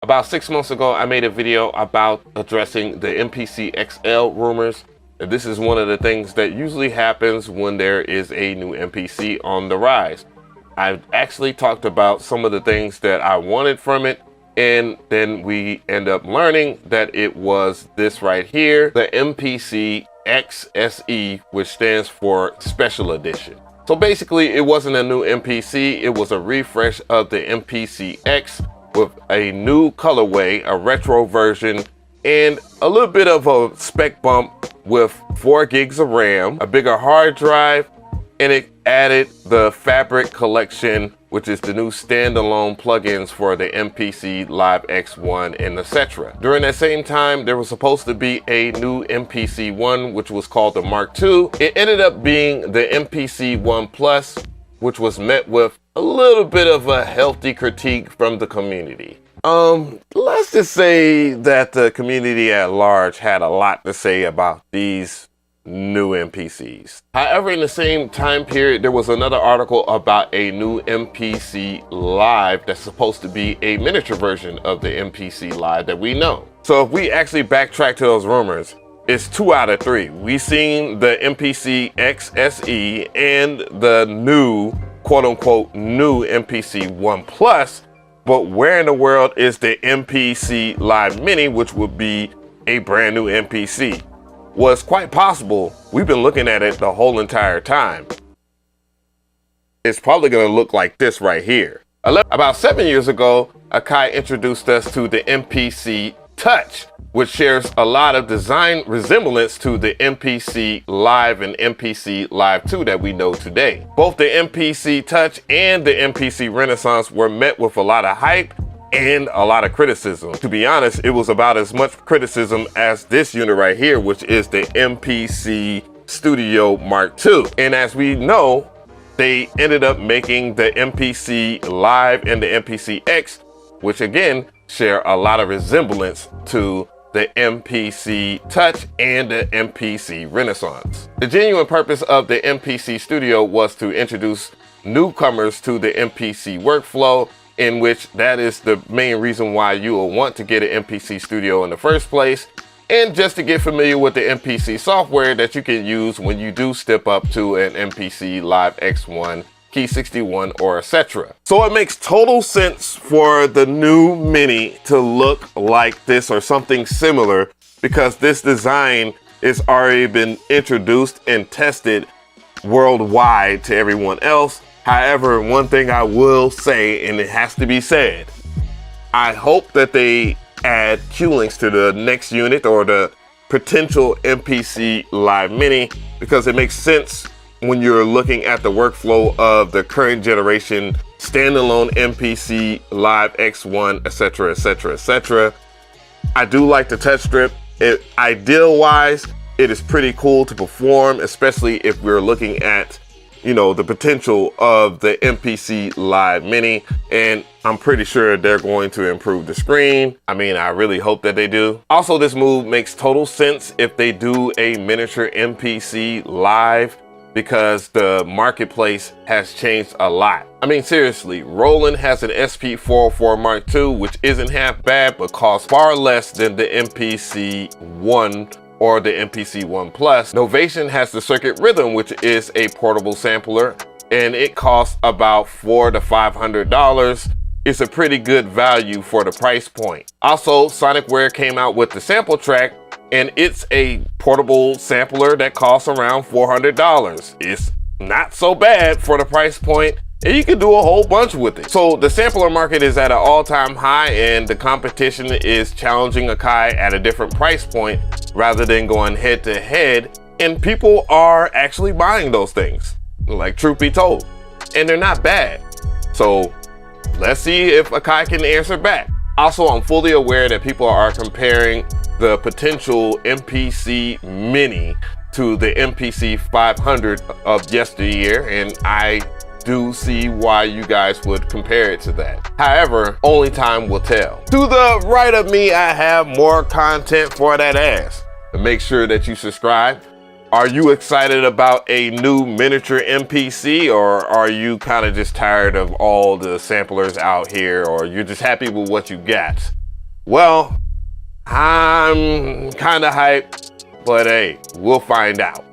About 6 months ago, I made a video about addressing the MPC XL rumors. And this is one of the things that usually happens when there is a new MPC on the rise. I've actually talked about some of the things that I wanted from it, and then we end up learning that it was this right here, the MPC XSE, which stands for Special Edition. So basically, it wasn't a new MPC, it was a refresh of the MPC X with a new colorway, a retro version, and a little bit of a spec bump with 4 gigs of RAM, a bigger hard drive, and it added the Fabric collection, which is the new standalone plugins for the MPC Live X1 and etc. During that same time, there was supposed to be a new MPC 1, which was called the Mark II. It ended up being the MPC 1 Plus, which was met with a little bit of a healthy critique from the community. Let's just say that the community at large had a lot to say about these new MPCs. However, in the same time period, there was another article about a new MPC Live that's supposed to be a miniature version of the MPC Live that we know. So if we actually backtrack to those rumors, it's 2 out of 3. We've seen the MPC XSE and the new, quote unquote, new MPC 1 Plus, but where in the world is the MPC Live Mini, which would be a brand new MPC? Well, it's quite possible we've been looking at it the whole entire time. It's probably gonna look like this right here. About 7 years ago, Akai introduced us to the MPC Touch, which shares a lot of design resemblance to the MPC Live and MPC Live 2 that we know today. Both the MPC Touch and the MPC Renaissance were met with a lot of hype and a lot of criticism. To be honest, it was about as much criticism as this unit right here, which is the MPC Studio Mark II. And as we know, they ended up making the MPC Live and the MPC X, which again, share a lot of resemblance to the MPC Touch and the MPC Renaissance. The genuine purpose of the MPC Studio was to introduce newcomers to the MPC workflow, in which that is the main reason why you will want to get an MPC Studio in the first place, and just to get familiar with the MPC software that you can use when you do step up to an MPC Live X1, Key 61, or etc. So it makes total sense for the new Mini to look like this or something similar, because this design has already been introduced and tested worldwide to everyone else. However, one thing I will say, and it has to be said, I hope that they add Q-links to the next unit or the potential MPC Live Mini, because it makes sense when you're looking at the workflow of the current generation standalone MPC Live X1, etc, etc, etc. I do like the touch strip. Ideal wise, it is pretty cool to perform, especially if we're looking at, you know, the potential of the MPC Live Mini, and I'm pretty sure they're going to improve the screen. I mean, I really hope that they do. Also, this move makes total sense if they do a miniature MPC Live, because the marketplace has changed a lot. I mean, seriously, Roland has an SP404 Mark II, which isn't half bad, but costs far less than the MPC 1 or the MPC 1 Plus. Novation has the Circuit Rhythm, which is a portable sampler, and it costs about $400 to $500. It's a pretty good value for the price point. Also, Sonicware came out with the Sample Track, and it's a portable sampler that costs around $400. It's not so bad for the price point, and you can do a whole bunch with it. So the sampler market is at an all-time high, and the competition is challenging Akai at a different price point rather than going head to head, and people are actually buying those things, like truth be told, and they're not bad. So let's see if Akai can answer back. Also, I'm fully aware that people are comparing the potential MPC Mini to the MPC 500 of yesteryear, and I do see why you guys would compare it to that. However, only time will tell. To the right of me, I have more content for that ass. And make sure that you subscribe. Are you excited about a new miniature MPC, or are you kind of just tired of all the samplers out here, or you're just happy with what you got? Well, I'm kind of hyped, but hey, we'll find out.